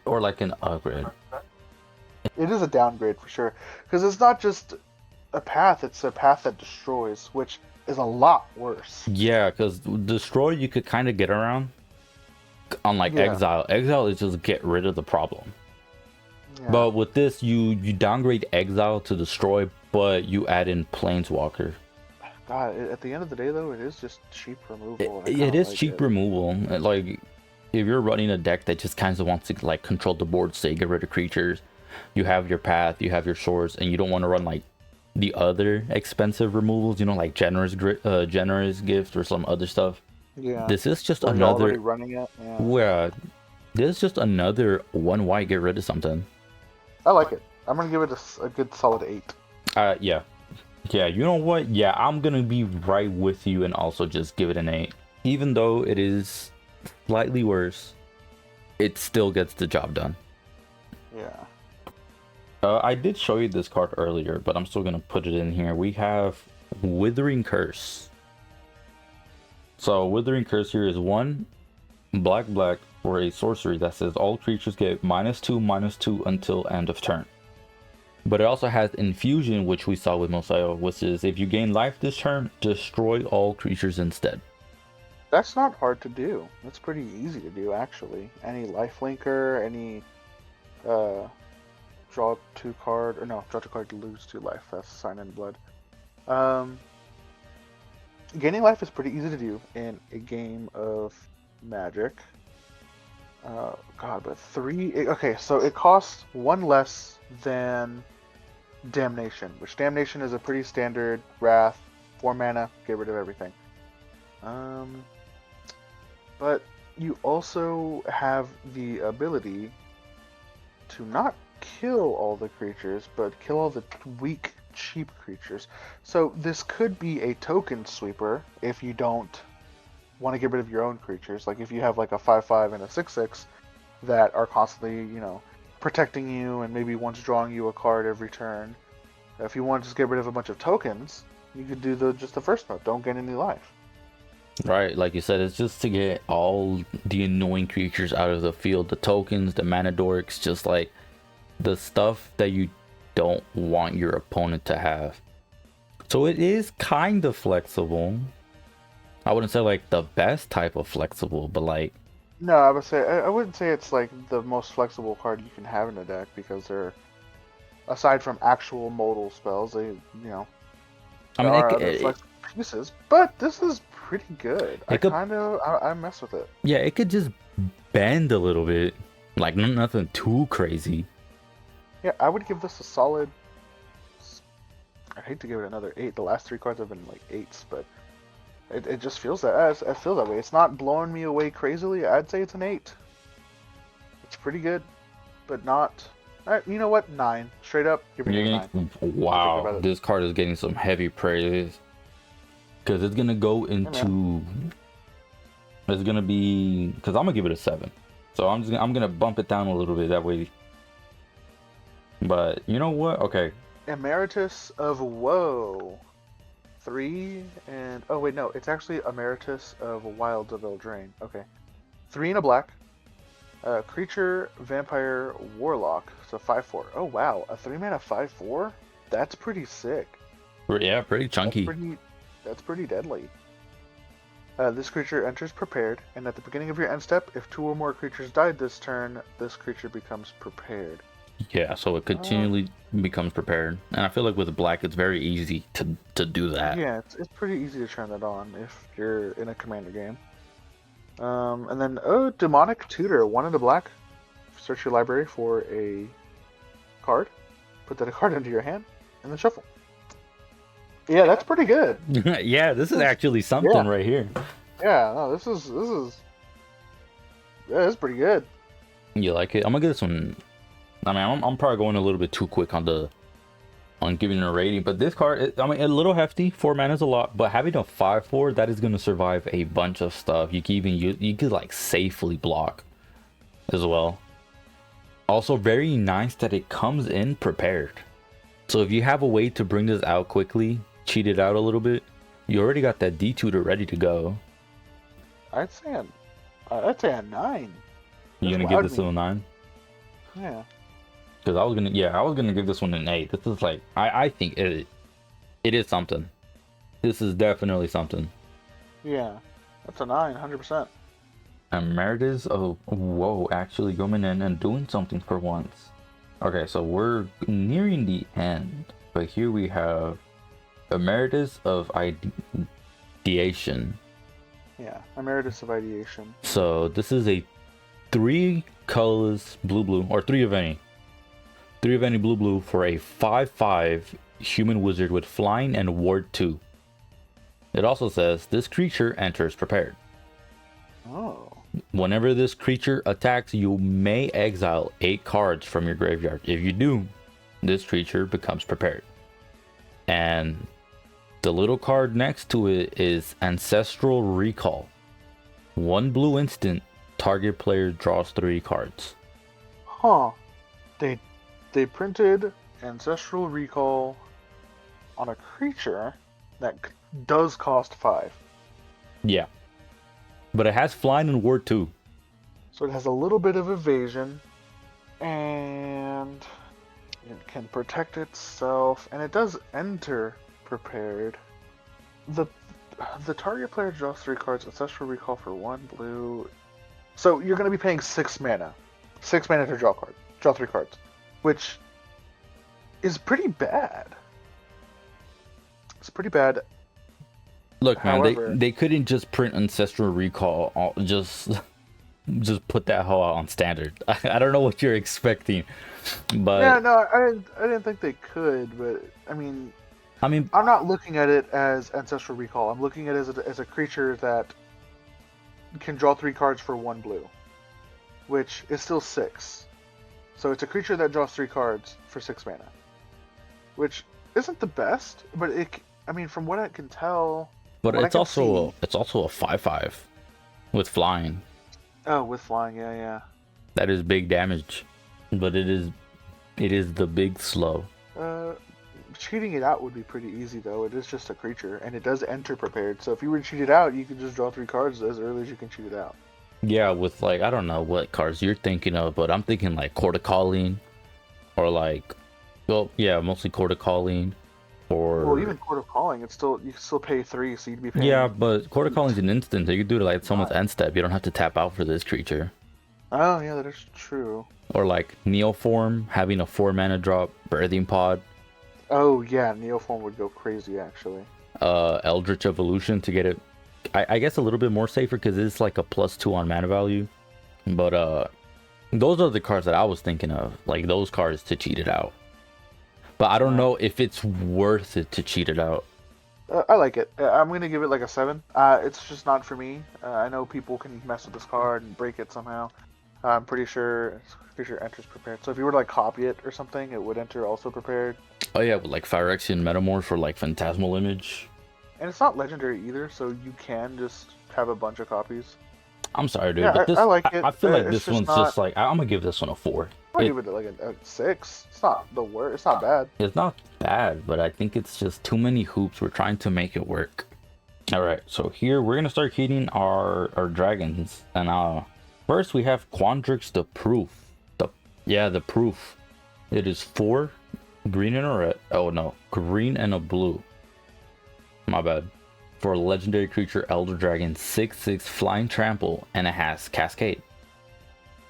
like an upgrade. It is a downgrade for sure, because it's not just a path, it's a path that destroys, which is a lot worse. Yeah, because destroy you could kind of get around. Unlike exile is just get rid of the problem. Yeah. But with this, you downgrade exile to destroy, but you add in planeswalker. God, at the end of the day though, it is just cheap removal. It is like cheap removal. Like if you're running a deck that just kind of wants to like control the board, say get rid of creatures, you have your path, you have your swords, and you don't want to run like the other expensive removals, you know, like generous gift or some other stuff. Yeah. This is just another already running it. Yeah. Where this is just another 1 white, get rid of something. I like it. I'm gonna give it a good solid 8. Yeah. You know what? Yeah, I'm gonna be right with you and also just give it an 8. Even though it is slightly worse, it still gets the job done. Yeah. I did show you this card earlier, but I'm still gonna put it in here. We have Withering Curse. So Withering Curse here is 1 black for a sorcery that says all creatures get -2/-2 until end of turn. But it also has Infusion, which we saw with Mosaio, which is if you gain life this turn, destroy all creatures instead. That's not hard to do. That's pretty easy to do, actually. Any lifelinker, any draw 2 card, or no, draw 2 card, lose 2 life. That's Sign in Blood. Gaining life is pretty easy to do in a game of Magic. God, but 3... Okay, so it costs 1 less than Damnation, which Damnation is a pretty standard Wrath, 4 mana, get rid of everything. But you also have the ability to not kill all the creatures, but kill all the weak, cheap creatures. So this could be a token sweeper if you don't want to get rid of your own creatures. Like if you have like a 5/5 and a 6/6 that are constantly, you know, protecting you and maybe one's drawing you a card every turn. If you want to just get rid of a bunch of tokens, you could do just the first mode. Don't gain any life. Right, like you said, it's just to get all the annoying creatures out of the field. The tokens, the mana dorks, just like the stuff that you don't want your opponent to have. So it is kind of flexible. I wouldn't say like the best type of flexible, but like... No, I wouldn't say it's like the most flexible card you can have in a deck, because they're, aside from actual modal spells, they, you know, there are other flexible pieces, but this is pretty good. I mess with it. Yeah, it could just bend a little bit, like nothing too crazy. Yeah, I would give this a solid. I hate to give it another 8. The last 3 cards have been like 8s, but it just feels it feels that way. It's not blowing me away crazily. I'd say it's an 8. It's pretty good, but not. You know what? 9. Straight up, giving it a 9. Wow, this card is getting some heavy praise because it's gonna go into. It's gonna be because I'm gonna give it a 7, so I'm gonna bump it down a little bit that way. But you know what? Okay. Emeritus of Woe. 3 and oh wait, no, it's actually Emeritus of Wilds of Eldraine. Okay. 3 and a black. Creature, Vampire, Warlock. So 5/4. Oh wow, a 3-mana 5/4? That's pretty sick. Yeah, pretty chunky. That's pretty deadly. This creature enters prepared, and at the beginning of your end step, if 2 or more creatures died this turn, this creature becomes prepared. Yeah, so it continually becomes prepared, and I feel like with black, it's very easy to do that. Yeah, it's pretty easy to turn that on if you're in a commander game. And then Demonic Tutor, 1 and a black. Search your library for a card, put that card into your hand, and then shuffle. Yeah, that's pretty good. Yeah, this is actually something right here. Yeah, no, this is yeah, it's pretty good. You like it? I'm gonna give this one. I mean, I'm probably going a little bit too quick on giving it a rating, but this card, I mean, a little hefty. 4 mana is a lot, but having a 5/4 that is gonna survive a bunch of stuff. You can even you could like safely block as well. Also, very nice that it comes in prepared. So if you have a way to bring this out quickly, cheat it out a little bit, you already got that D-tutor ready to go. I'd say a 9. You gonna give this a 9? Yeah. Because I was gonna give this one an 8. This is like I think it is something. This is definitely something. Yeah, that's a 9, 100%. Emeritus of Woe actually coming in and doing something for once. Okay, so we're nearing the end, but here we have Emeritus of Ideation. Yeah, Emeritus of Ideation. So this is a 3 colors blue, or 3 of any. 3 of any blue for a 5/5 human wizard with flying and ward 2. It also says this creature enters prepared. Oh. Whenever this creature attacks, you may exile 8 cards from your graveyard. If you do, this creature becomes prepared. And the little card next to it is Ancestral Recall. 1 blue instant, target player draws 3 cards. Huh. They printed Ancestral Recall on a creature that does cost 5. Yeah. But it has flying and ward too. So it has a little bit of evasion, and it can protect itself, and it does enter prepared. The target player draws 3 cards, Ancestral Recall for 1 blue. So you're going to be paying 6 mana. 6 mana to draw 3 cards, which is pretty bad. It's pretty bad. Look, man, However, they couldn't just print Ancestral Recall, just put that hoe out on standard. I don't know what you're expecting, but yeah, no, I didn't think they could, but I mean, I'm not looking at it as Ancestral Recall. I'm looking at it as a creature that can draw 3 cards for 1 blue, which is still 6. So it's a creature that draws 3 cards for 6 mana, which isn't the best, but I mean, from what I can tell. But it's also a 5/5 with flying. Oh, with flying, yeah. That is big damage, but it is the big slow. Cheating it out would be pretty easy though. It is just a creature, and it does enter prepared. So if you were to cheat it out, you could just draw 3 cards as early as you can cheat it out. Yeah, with like I don't know what cards you're thinking of, but I'm thinking like Court of Calling, or like, well, yeah, mostly Court of Calling. Well, even Court of Calling, you can still pay 3, so you'd be paying. Yeah, but Court of Calling is an instant. So you can do it like someone's end step. You don't have to tap out for this creature. Oh yeah, that is true. Or like Neoform, having a 4 mana drop, Birthing Pod. Oh yeah, Neoform would go crazy actually. Eldritch Evolution to get it, I guess a little bit more safer because it's like a +2 on mana value. But Those are the cards that I was thinking of, like those cards to cheat it out. But I don't Uh, know if it's worth it to cheat it out. I like it. I'm gonna give it like a 7. It's just not for me. I know people can mess with this card and break it somehow. I'm pretty sure it enters prepared. So if you were to like copy it or something, it would enter also prepared. Oh yeah, with like Phyrexian Metamorph for like Phantasmal Image. And it's not legendary either, so you can just have a bunch of copies. I'm sorry, dude, Yeah, but I this like it. I feel like It's this just one's not. just like I'm gonna give this one a 4. I'll It give it like a 6. It's not the worst. It's not bad. it's not bad, but I think it's just too many hoops. We're trying to make it work. All right, so here we're gonna start hitting our dragons, and first we have Quandrix the Proof. The Proof. It is 4 green and a red. Oh no, green and a blue. My bad. For a legendary creature, Elder Dragon, 6/6 flying trample, and it has Cascade.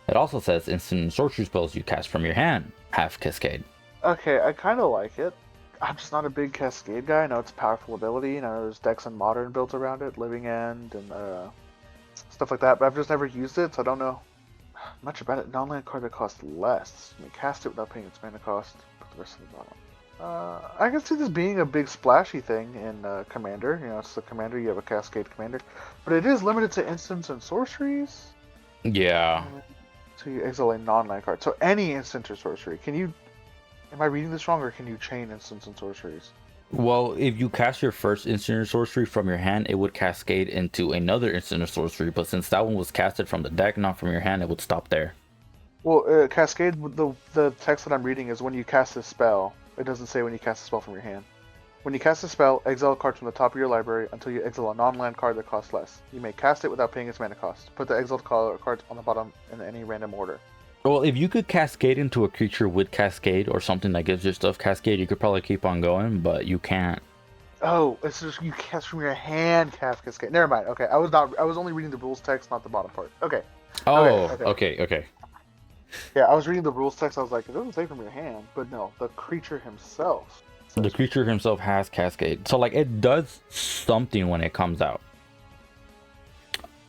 It also says instant and sorcery spells you cast from your hand have Cascade. Okay, I kind of like it. I'm just not a big Cascade guy. I know it's a powerful ability. You know, there's decks and modern builds around it, Living End and stuff like that. But I've just never used it, so I don't know much about it. Non-land card that costs less. You may cast it without paying its mana cost. Put the rest of the bottom. I can see this being a big splashy thing in Commander. You know, it's the Commander. You have a Cascade Commander, but it is limited to instants and sorceries. Yeah. So you exile a non-land card. So any instant or sorcery. Can you? Am I reading this wrong, or can you chain instants and sorceries? Well, if you cast your first instant or sorcery from your hand, it would cascade into another instant or sorcery. But since that one was casted from the deck, not from your hand, it would stop there. Well, Cascade. The text that I'm reading is when you cast a spell. It doesn't say when you cast a spell from your hand. When you cast a spell, exile a card from the top of your library until you exile a non-land card that costs less. You may cast it without paying its mana cost. Put the exiled cards on the bottom in any random order. Well, if you could cascade into a creature with cascade or something that gives your stuff cascade, you could probably keep on going, but you can't. Oh, it's just you cast from your hand, Cascade. Never mind. Okay, I was not. I was only reading the rules text, not the bottom part. Okay. Oh, Okay. okay. Yeah, I was reading the rules text. I was like, it doesn't say from your hand, but no, the creature himself. The creature himself has cascade, so like it does something when it comes out.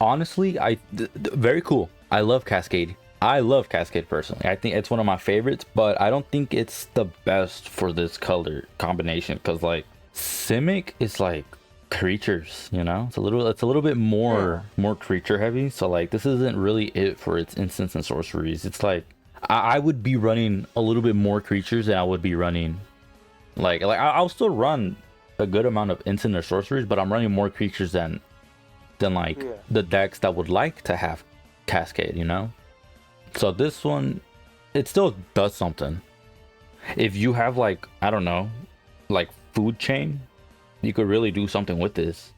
Honestly, very cool. I love cascade. I love cascade personally. I think it's one of my favorites, but I don't think it's the best for this color combination because like Simic is like creatures, you know. It's a little bit more creature heavy. So like this isn't really it for its instants and sorceries. It's like I would be running a little bit more creatures than I would be running I'll still run a good amount of instant or sorceries, but I'm running more creatures than the decks that would like to have cascade, you know. So this one, it still does something. If you have like, I don't know, like food chain, you could really do something with this.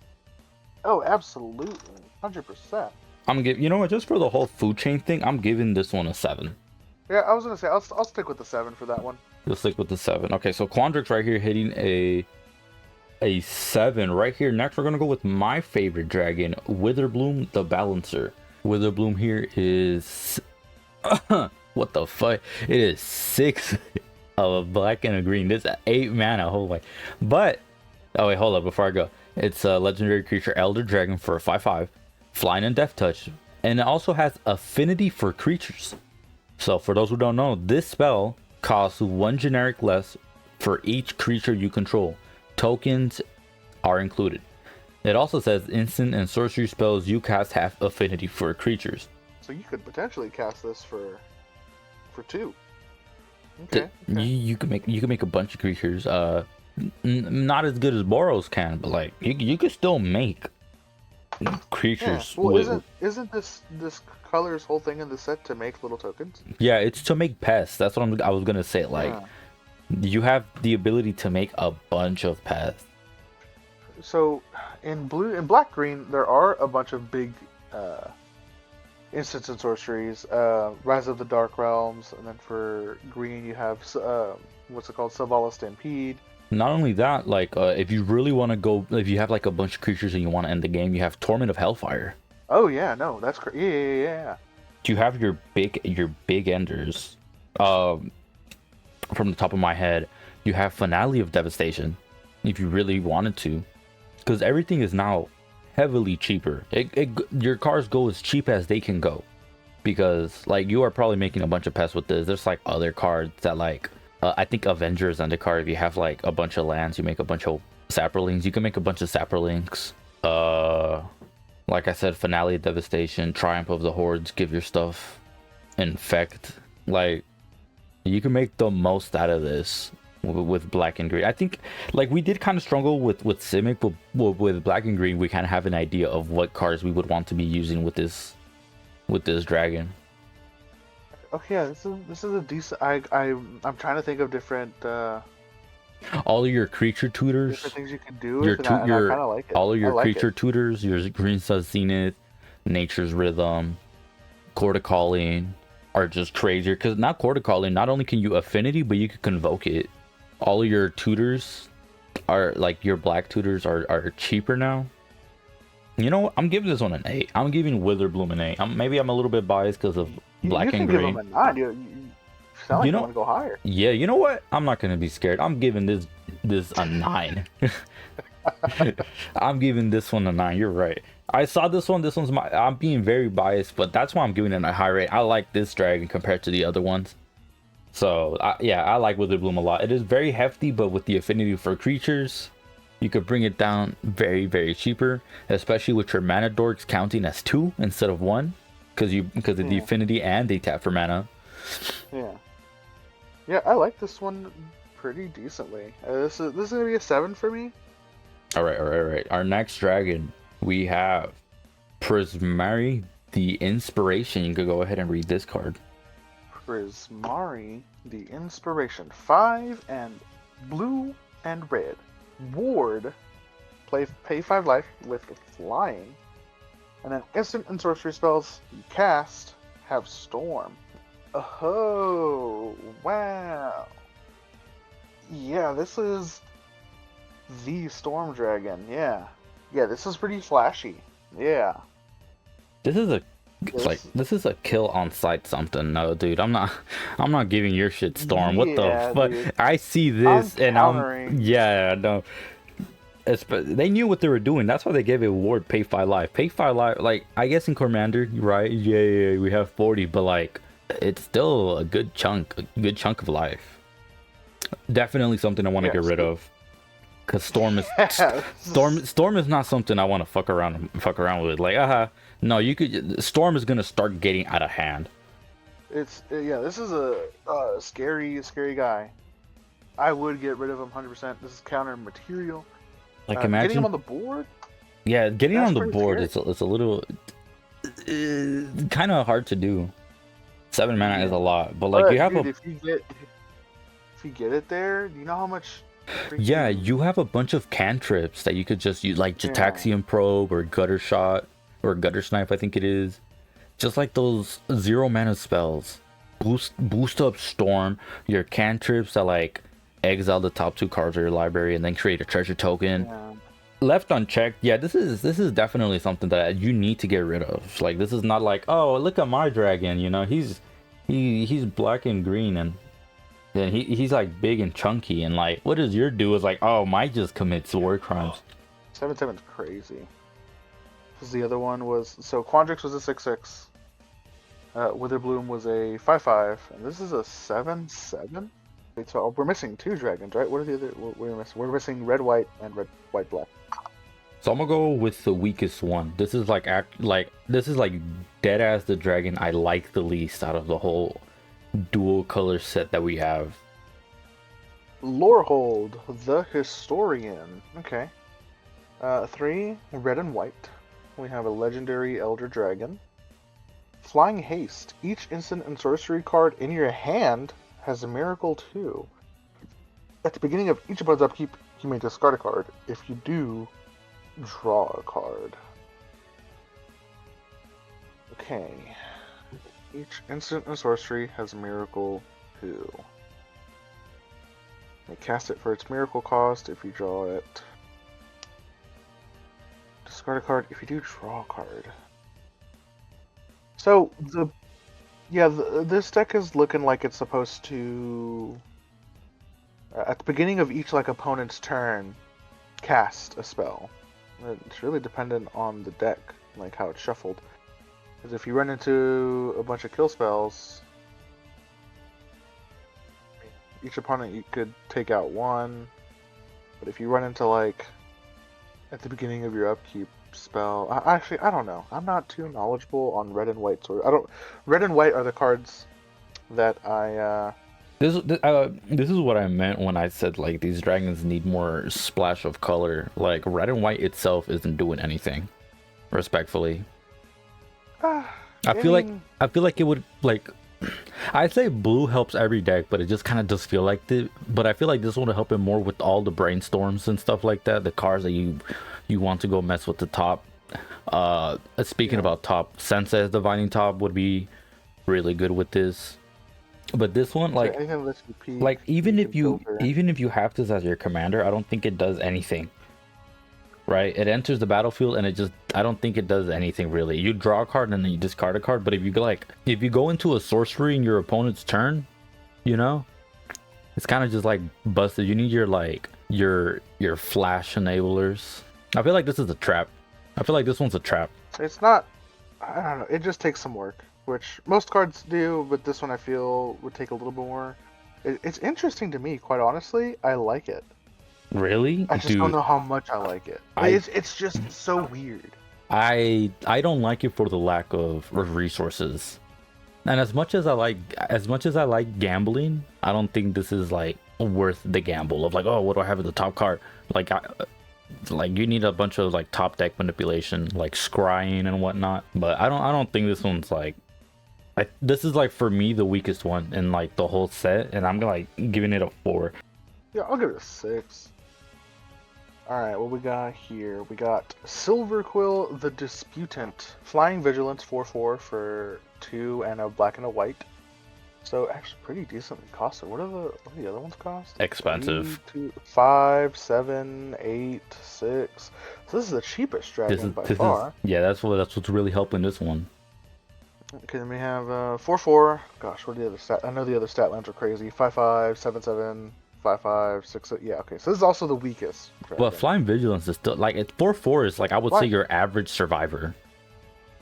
Oh, absolutely, 100%. You know what, just for the whole food chain thing, I'm giving this one a 7. Yeah, I was gonna say I'll stick with the 7 for that one. You'll stick with the 7. Okay, so Quandrix right here hitting a 7 right here. Next, we're gonna go with my favorite dragon, Witherbloom the Balancer. Witherbloom here is what the fuck? It is 6 of a black and a green. This is 8 mana. Hold on. But oh wait, hold up before I go. It's a legendary creature, Elder Dragon for a 5/5, flying and death touch, and it also has affinity for creatures. So for those who don't know, this spell costs 1 generic less for each creature you control. Tokens are included. It also says instant and sorcery spells you cast have affinity for creatures. So you could potentially cast this for 2. Okay. You can make a bunch of creatures. Not as good as Boros can, but like you could still make creatures. Yeah. Well, isn't this color's whole thing in the set to make little tokens? Yeah, it's to make pests. That's what I was gonna say. Like you have the ability to make a bunch of pests. So in black green there are a bunch of big instants and sorceries, Rise of the Dark Realms, and then for green you have what's it called, Savala Stampede. Not only that, like if you really want to go, if you have like a bunch of creatures and you want to end the game, you have Torment of Hellfire. Oh yeah, no, that's yeah. You have your big enders. From the top of my head, you have Finale of Devastation, if you really wanted to, because everything is now heavily cheaper. Your cars go as cheap as they can go. because like you are probably making a bunch of pests with this. There's like other cards that like I think Avengers undercard. If you have like a bunch of lands, you make a bunch of saprolings. You can make a bunch of saprolings. Like I said, Finale of Devastation, Triumph of the Hordes, give your stuff infect. Like you can make the most out of this with black and green. I think like we did kind of struggle with Simic, but with black and green, we kind of have an idea of what cards we would want to be using with this dragon. Okay, yeah, this is a decent. I'm trying to think of different All of your creature tutors, different things you can do your with, and I kind of like it. all of I your like creature it. tutors, your Green Sun Zenith, Nature's Rhythm, Court of Calling are just crazier because now Court of Calling, not only can you affinity, but you can convoke it. All of your tutors are like your black tutors are cheaper now. You know what? I'm giving this one an 8. I'm giving Witherbloom an 8. Maybe I'm a little bit biased because of black You and can give green. them a 9. You sound like You you know, want to go higher. yeah, you know what? I'm not gonna be scared. I'm giving this a 9. I'm giving this one a 9. You're right. I saw this one. This one's my. I'm being very biased, but that's why I'm giving it a high rate. I like this dragon compared to the other ones. So yeah, I like Witherbloom a lot. It is very hefty, but with the affinity for creatures, you could bring it down very, very cheaper, especially with your mana dorks counting as 2 instead of 1, because of the affinity and they tap for mana. Yeah. Yeah, I like this one pretty decently. This is gonna be a 7 for me. All right, all right, all right. Our next dragon, we have Prismari, the Inspiration. You could go ahead and read this card. Prismari, the Inspiration. 5 and blue and red. Ward. Pay 5 life with flying. And then instant and sorcery spells you cast have Storm. Oh, wow. Yeah, this is the Storm Dragon. Yeah. Yeah, this is pretty flashy. Yeah. This is a this is a kill on sight something. No, dude, I'm not giving your shit Storm. What the fuck? Dude. I see this I'm and countering. yeah, no. They knew what they were doing. That's why they gave it Ward pay 5 life. Pay 5 life. Like I guess in Commander, right? Yeah, we have 40, but like it's still a good chunk of life. Definitely something I want to get rid of. Cause Storm is Storm is not something I want to fuck around with. Like, no, you could. Storm is gonna start getting out of hand. Yeah. This is a scary guy. I would get rid of him 100%. This is counter material. Like imagine getting him on the board. Yeah, getting on the board. Scary. It's a little kind of hard to do. 7 mana is a lot, but like you have dude, if you get it there, do you know how much? Yeah, you have a bunch of cantrips that you could just use, like Jataxian Probe or Gutter Shot or Gutter Snipe, I think it is. Just like those 0 mana spells. Boost up Storm, your cantrips that like exile the top 2 cards of your library and then create a treasure token. Yeah. Left unchecked, yeah, this is definitely something that you need to get rid of. Like this is not like, oh, look at my dragon, you know, he's black and green and then he's like big and chunky and like what does your do is like, oh, might just commits war crimes. 7/7 is crazy. Because the other one was Quandrix was a 6/6. Witherbloom was a 5/5, and this is a 7/7. Wait, so we're missing 2 dragons, right? What are the other? We're missing. We're missing red white and red white black. So I'm gonna go with the weakest one. This is like this is like dead ass the dragon I like the least out of the whole dual color set that we have. Lorehold, the Historian. Okay. 3 red and white. We have a legendary Elder Dragon. Flying Haste. Each instant and sorcery card in your hand has a miracle too. At the beginning of each opponent's upkeep, you may discard a card. If you do, draw a card. Okay. Each instant and sorcery has a miracle too. You may cast it for its miracle cost if you draw it. Discard a card if you do draw a card. So this deck is looking like it's supposed to at the beginning of each like opponent's turn cast a spell. It's really dependent on the deck, like how it's shuffled. Because if you run into a bunch of kill spells, each opponent you could take out one. But if you run into like at the beginning of your upkeep spell, I don't know. I'm not too knowledgeable on red and white sword. I don't. Red and white are the cards that I. This is what I meant when I said like these dragons need more splash of color. Like red and white itself isn't doing anything. Respectfully, I I feel like mean, I feel like it would like. I'd say blue helps every deck, but it just kind of does feel like it. But I feel like this one will help it more with all the brainstorms and stuff like that. The cards that you want to go mess with the top. Speaking yeah. about top, Sensei's Divining Top would be really good with this. But this one, So anything that lets you peek, like you can filter. even if you have this as your commander, I don't think it does anything. Right? It enters the battlefield and it just I don't think it does anything really. You draw a card and then you discard a card, but if you go into a sorcery in your opponent's turn, you know, it's kind of just like busted. You need your like your flash enablers. I feel like this is a trap. I feel like this one's a trap. It's not. I don't know. It just takes some work, which most cards do, but this one I feel would take a little bit more. It's interesting to me, quite honestly. I like it. Really? I just don't Dude, know how much I like it. Like, I it's just so weird. I don't like it for the lack of resources. And as much as I like gambling, I don't think this is like worth the gamble of like, oh, what do I have at the top card? Like like you need a bunch of like top deck manipulation, like scrying and whatnot. But I don't think this one's like this is like for me the weakest one in like the whole set, and I'm like giving it a 4. Yeah, I'll give it a 6. Alright, what we got here? We got Silver Quill the Disputant. Flying Vigilance 4/4 for 2 and a black and a white. So actually pretty decently costed. What are the other ones cost? Expensive. 3, 2, 5, 7, 8, 6. So this is the cheapest dragon by far. Yeah, that's what's really helping this one. Okay, then we have 4/4. Gosh, what are the other stat? I know the other stat lines are crazy. 5/5, 7/7, 5/5, 6. Yeah, okay. So this is also the weakest dragon. But Flying Vigilance is still like it's 4/4 is like I would say your average survivor.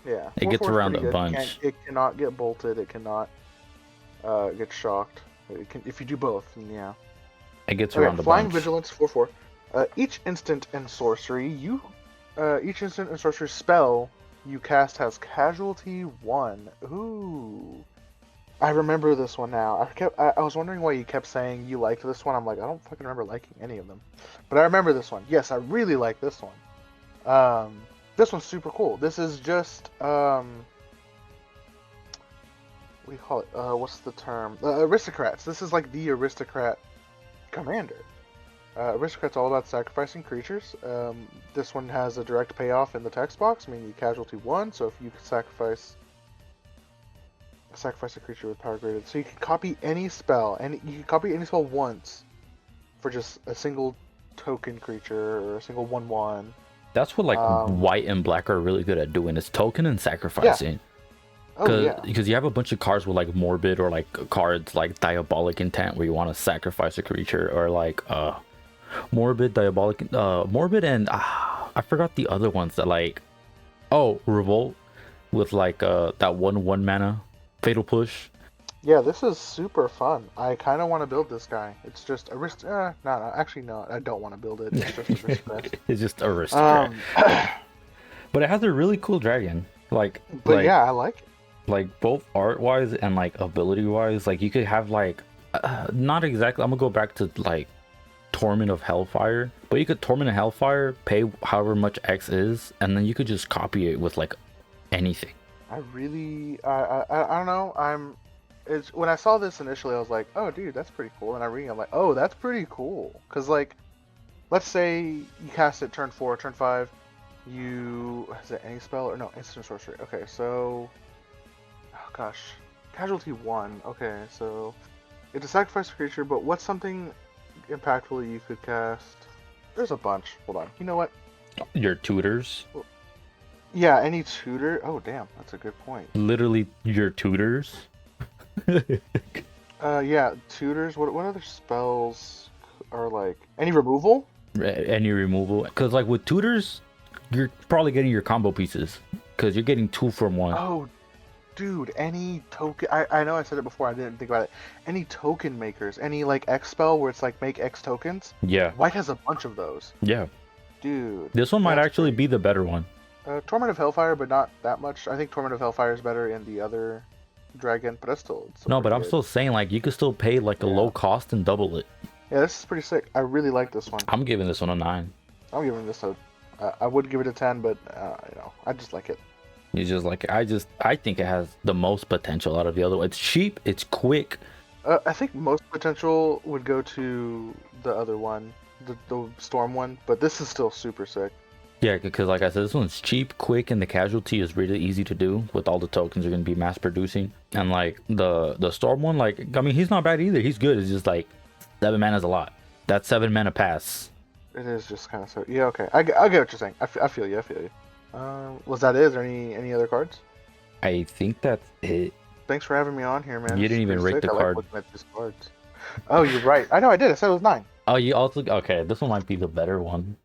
Yeah, It gets 4/4 is around pretty a good. bunch. It cannot get bolted. It cannot get shocked. It can, if you do both, then yeah. It gets Okay, around a Flying bunch. Vigilance 4/4. Each instant and sorcery each instant and sorcery spell you cast has casualty 1. Ooh. I remember this one now. I was wondering why you kept saying you liked this one. I'm like, I don't fucking remember liking any of them. But I remember this one. Yes, I really like this one. This one's super cool. This is just what do you call it? What's the term? Aristocrats. This is like the aristocrat commander. Aristocrat's all about sacrificing creatures. This one has a direct payoff in the text box, meaning you casualty 1. So if you sacrifice a creature with power graded, so you can copy any spell, and you can copy any spell once for just a single token creature or a single 1/1. That's what like white and black are really good at doing is token and sacrificing. Oh yeah. Because you have a bunch of cards with like morbid or like cards like diabolic intent where you want to sacrifice a creature, or like morbid, diabolic, morbid, and I forgot the other ones that like revolt with like that 1/1 mana fatal push. Yeah, this is super fun. I kind of want to build this guy. It's just no, actually no, I don't want to build it. It's just aristocrat. It's just aristocrat. But it has a really cool dragon. But yeah, I like it. Like both art wise and like ability wise, like you could have like not exactly. I'm gonna go back to like Torment of Hellfire, but you could Torment of Hellfire, pay however much X is, and then you could just copy it with like anything. I don't know. It's when I saw this initially, I was like, oh dude, that's pretty cool. And I read, I'm like, oh, that's pretty cool. Cause like, let's say you cast it turn 4, turn 5, is it any spell or no instant sorcery? Okay, so, oh gosh, casualty 1. Okay, so it's a sacrifice creature, but what's something impactful you could cast? There's a bunch. Hold on. You know what? Your tutors. Yeah, any tutor. Oh damn, that's a good point. Literally your tutors. Yeah, tutors. What other spells are like any removal? Any removal, because like with tutors, you're probably getting your combo pieces. because you're getting 2 from 1. Oh, dude, any token. I know I said it before. I didn't think about it. Any token makers, any like X spell where it's like make X tokens. Yeah, White has a bunch of those, yeah. dude. This one might That's actually great. be the better one. Torment of Hellfire, but not that much. I think Torment of Hellfire is better in the other dragon, but it's still No, but pretty I'm good. still saying like you could still pay like a Yeah, low cost and double it. yeah, this is pretty sick. I really like this one. I'm giving this one a 9. I'm giving this a. I would give it a 10, but I just like it. It's just like I think it has the most potential out of the other one. It's cheap, it's quick. I think most potential would go to the other one, the storm one, but this is still super sick. Yeah, because like I said, this one's cheap, quick, and the casualty is really easy to do with all the tokens you're gonna be mass producing. And like the storm one, like I mean, he's not bad either. He's good. It's just like 7 mana is a lot. That's 7 mana pass. It is just kind of so. Yeah, okay. I get what you're saying. I feel you. I feel you. Was that it? Is there any other cards? I think that's it. Thanks for having me on here, man. You This is didn't even pretty rate sick. the I like card. looking at these cards. Oh, you're right. I know I did. I said it was 9. Oh, you also okay? This one might be the better one.